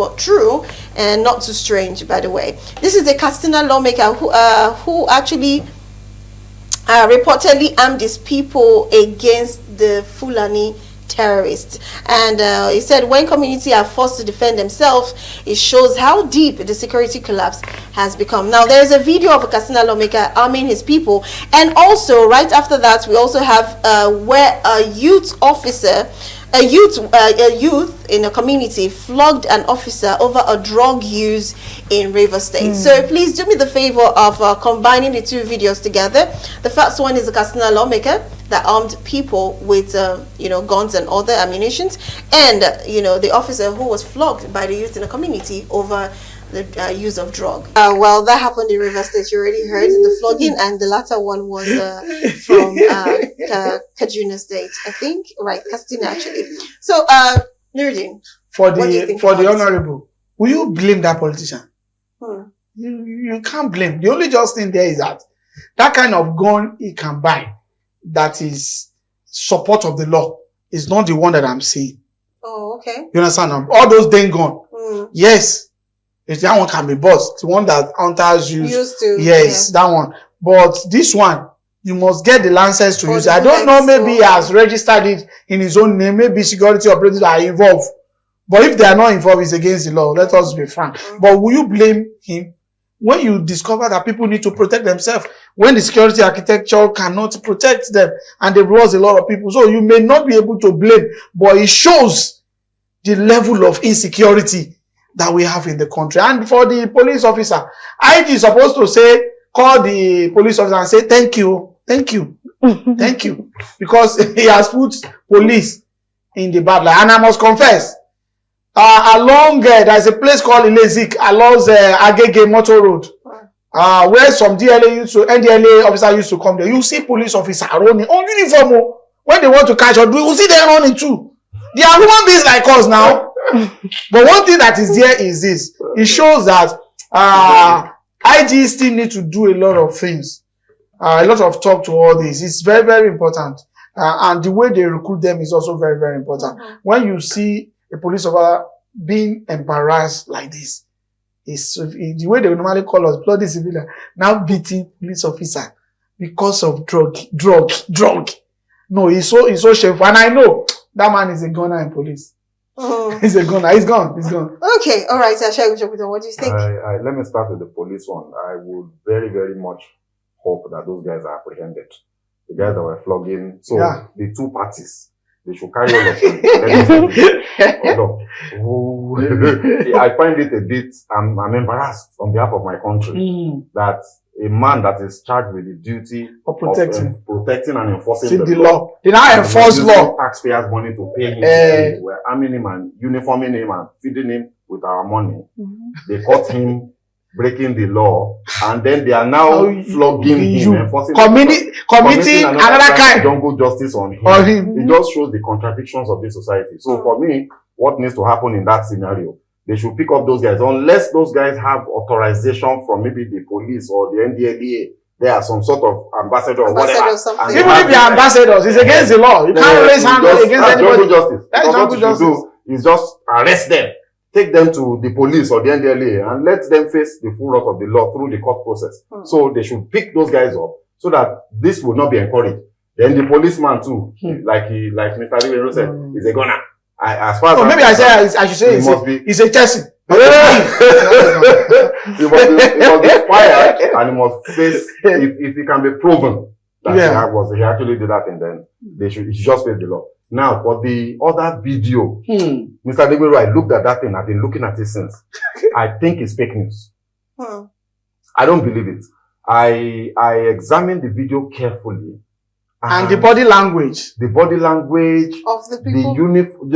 but true and not too strange, by the way. This is a Kastina lawmaker who actually reportedly armed his people against the Fulani terrorists. And he said when community are forced to defend themselves, it shows how deep the security collapse has become. Now there is a video of a Kastina lawmaker arming his people, and also right after that we also have where a youth in a community flogged an officer over a drug use in Rivers State. So please do me the favor of combining the two videos together. The first one is a Kastina lawmaker that armed people with guns and other ammunitions, and the officer who was flogged by the youth in the community over the use of drug. Well, that happened in Rivers State. You already heard the flogging, and the latter one was from Kaduna State, I think. Right, Kastina actually. So, Nuruddin, for the honorable, will you blame that politician? You can't blame. The only just thing there is that kind of gun he can buy, that is support of the law, is not the one that I'm seeing. Oh, okay. You understand? All those dang gun. Yes. If that one can be bought, the one that hunters used to. Yes, that one. But this one, you must get the license to use it. I don't know, maybe he has registered it in his own name. Maybe security operators are involved. But if they are not involved, it's against the law. Let us be frank. But will you blame him when you discover that people need to protect themselves? When the security architecture cannot protect them, and they've lost a lot of people. So you may not be able to blame, but it shows the level of insecurity that we have in the country. And for the police officer, IG is supposed to call the police officer and say, thank you, thank you, thank you. Because he has put police in the bad light. And I must confess, along there's a place called Ilezik, along Agege Motor Road, where some NDLA officer used to come there. You see police officer running on uniform. When they want to catch or you see them running too. They are human beings like us now. But one thing that is there is this. It shows that IG still need to do a lot of things. A lot of talk to all this. It's very, very important. And the way they recruit them is also very, very important. When you see a police officer being embarrassed like this, it's the way they normally call us, bloody civilian, now beating police officer because of drug. No, it's so shameful. And I know that man is a gunner in police. He's a gunner. He's gone. Okay, all right. What do you think? Let me start with the police one. I would very, very much hope that those guys are apprehended. The guys that were flogging. So the two parties, they should carry all of them. I find it a bit. I'm embarrassed on behalf of my country that a man that is charged with the duty of protecting and enforcing the law. They now enforce law. Taxpayers' money to pay him. We're arming him and uniforming him and feeding him with our money. They caught him breaking the law, and then they are now flogging him, enforcing committing another kind of jungle justice on him. It just shows the contradictions of this society. So for me, what needs to happen in that scenario? They should pick up those guys, unless those guys have authorization from maybe the police or the NDLEA. They are some sort of ambassador or whatever. Even if they are ambassadors, it's against the law. You can't raise hand against anybody. That's what you should do is just arrest them, take them to the police or the NDLEA, and let them face the full wrath of the law through the court process. So they should pick those guys up so that this will not be encouraged. Then the policeman too, like Mr. Rivero said, is a gunner. As far as maybe I should say it's a Chelsea. He must be fired, and he must face, if he can be proven that he actually did that, and then he should just face the law. Now, for the other video, Mr. Degwero, I looked at that thing. I've been looking at it since. I think it's fake news. I don't believe it. I examined the video carefully. And the body language. The body language of the people.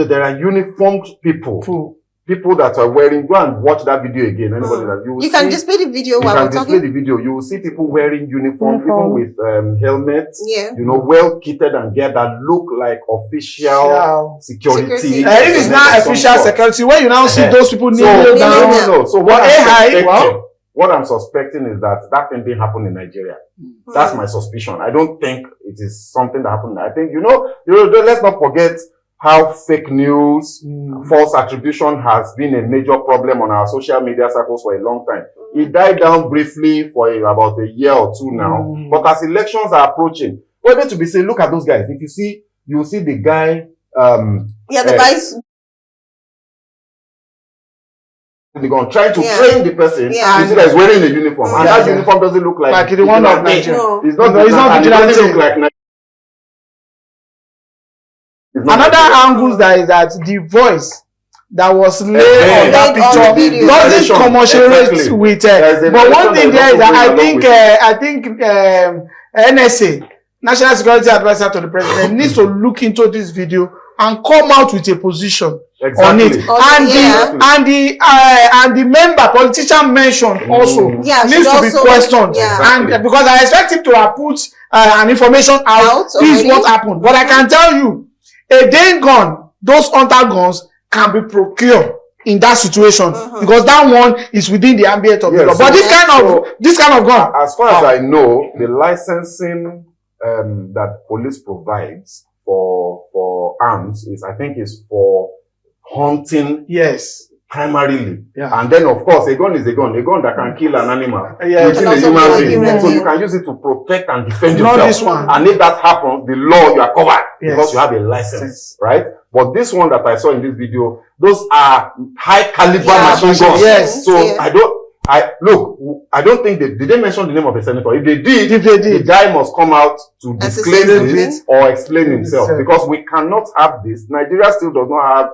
There are uniformed people. People that are wearing, go and watch that video again. Anybody that you can display the video while we're talking. You can display the video. You will see people wearing uniform, people with helmets, well kitted and geared that look like official security. It is not official security. When you now see those people kneeling down. No. So what I'm suspecting is that thing didn't happen in Nigeria. That's my suspicion. I don't think it is something that happened. I think, let's not forget how fake news, false attribution has been a major problem on our social media circles for a long time. It died down briefly for about a year or two now. But as elections are approaching, we're going to be saying, look at those guys. If you see, you'll see the guy, the vice. They're going to try to train the person. Yeah. You see that he's wearing a uniform. And that uniform doesn't look like the one of Nigeria. No. It's not doesn't look like Nigeria. Another angle that is that the voice that was laid on that picture doesn't commensurate with it. But one thing there is that I think NSA, National Security Advisor to the President, needs to look into this video and come out with a position on it. And the member, politician mentioned also needs to be questioned. And because I expect him to have put an information out, this is what happened. But I can tell you, a day gun, those hunter guns can be procured in that situation because that one is within the ambient of the law. But this kind of gun, as far as I know, the licensing that police provides for arms is, I think, is for hunting. Yes. Primarily. Yeah. And then, of course, a gun is a gun that can kill an animal within a human being. So you can use it to protect and defend yourself. Not this one. And if that happens, the law, you are covered because you have a license, right? But this one that I saw in this video, those are high caliber machine guns. Yes. So I don't think did they mention the name of the senator? If they did, the guy must come out to disclaim this or explain himself because we cannot have this. Nigeria still does not have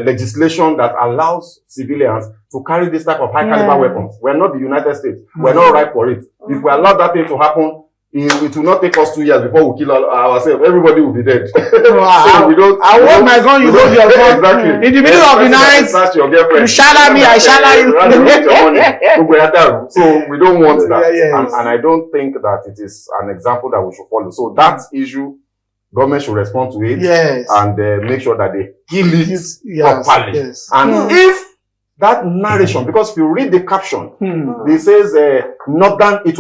legislation that allows civilians to carry this type of high caliber weapons. We're not the United States. We're not ripe for it. If we allow that thing to happen, it will not take us 2 years before we kill ourselves. Everybody will be dead. So we don't. I want my gun, you hold your gun. Exactly. In the middle of the night, your girlfriend. you shatter me, I shatter you. So we don't want that. And I don't think that it is an example that we should follow. So that issue, government should respond to it and make sure that they kill it properly. Yes. And if that narration, because if you read the caption, it says it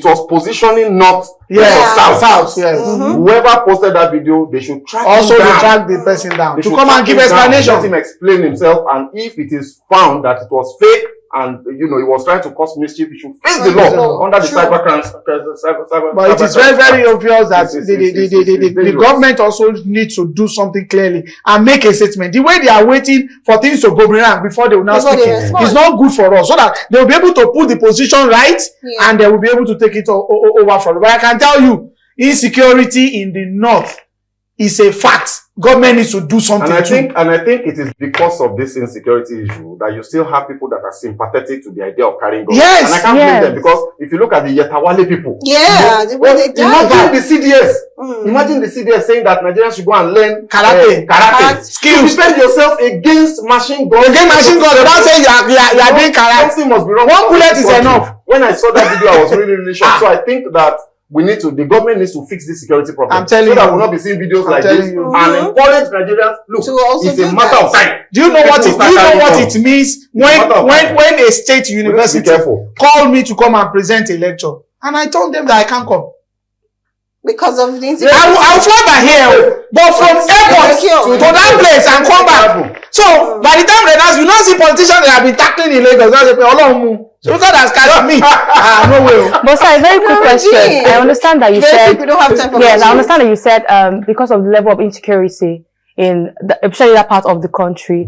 was positioning north south. Whoever posted that video, they should track the person down to come and give explanation. Let him explain himself, and if it is found that it was fake and he was trying to cause mischief, he should face the law under the cybercrime. But it is very, very obvious that the government also needs to do something clearly and make a statement. The way they are waiting for things to go wrong before they will now speak is not good for us, so that they will be able to put the position right and they will be able to take it over for us. But I can tell you, insecurity in the north is a fact. Government needs to do something. And I think it is because of this insecurity issue that you still have people that are sympathetic to the idea of carrying guns. Yes. And I can't blame them, because if you look at the Yetawale people, the way they imagine the CDS. Imagine the CDS saying that Nigerians should go and learn karate skills. Defend yourself against machine guns. Against machine guns, they don't say you are doing karate. Something must be wrong. One bullet is enough. When I saw that video, I was really, really shocked. So I think that the government needs to fix this security problem. I'm telling you. So that we'll not be seeing videos like this and encourage Nigerians. Look, it's a matter of time. Do you know what it means when a state university called me to come and present a lecture, and I told them that I can't come because of the insecurity? I'll fly by here, but from airport to that place and come back. So by the time they ask, you don't see politicians that have been tackling in Lagos. They say, so God has carried me. No way. But sir, a very quick question. I understand that you said we don't have time for I understand that you said because of the level of insecurity especially that part of the country,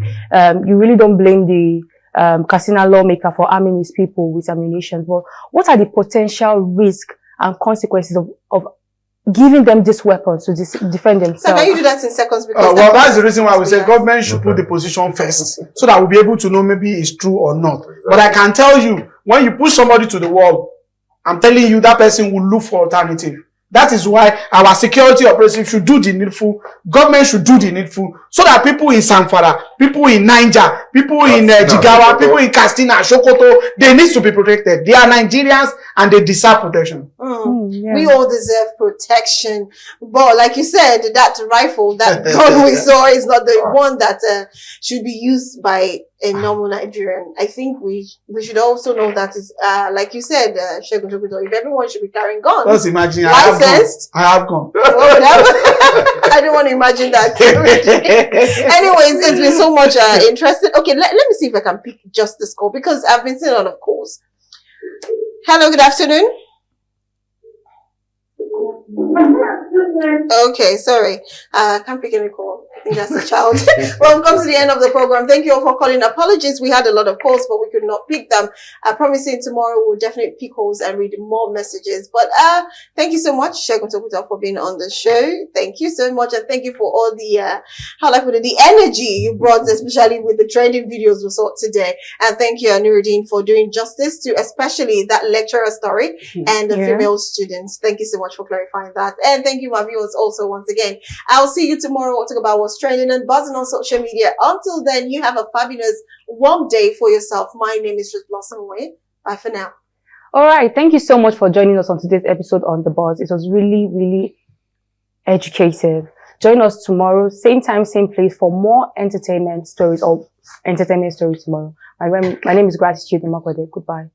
you really don't blame the Kastina lawmaker for arming his people with ammunition. But what are the potential risks and consequences of giving them these weapons to defend themselves? So can you do that in seconds? Because that's the reason why we say government should put the position first, so that we'll be able to know maybe it's true or not. But I can tell you, when you push somebody to the wall, I'm telling you that person will look for alternative. That is why our security operation should do the needful. Government should do the needful, so that people in Zamfara, people in Niger, people in Jigawa, people in Kastina, Sokoto, they need to be protected. They are Nigerians and they deserve protection. Yeah. We all deserve protection. But like you said, that rifle, that gun we saw is not the one that should be used by a normal Nigerian. I think we should also know that is like you said, if everyone should be carrying guns. Just imagine licensed. I have gun. I don't want to imagine that. Anyways, it's been so much interesting. Okay, let me see if I can pick just this call because I've been seeing a lot of calls. Hello, good afternoon. Okay, sorry. I can't pick any call. I think that's a child. Well, we've come to the end of the program. Thank you all for calling. Apologies, we had a lot of calls, but we could not pick them. Promising tomorrow we'll definitely pick calls and read more messages. But thank you so much, Segun Tokuta, for being on the show. Thank you so much, and thank you for all the the energy you brought, especially with the trending videos we saw today. And thank you, Anuruddin, for doing justice to especially that lecturer story and the female students. Thank you so much for clarifying that. And thank you, my viewers, also once again. I'll see you tomorrow. We'll talk about what's trending and buzzing on social media. Until then, you have a fabulous warm day for yourself. My name is Just Blossom Way. Bye for now. All right. Thank you so much for joining us on today's episode on The Buzz. It was really, really educative. Join us tomorrow, same time, same place for more entertainment stories tomorrow. My name is Gratitude Imakode. Goodbye.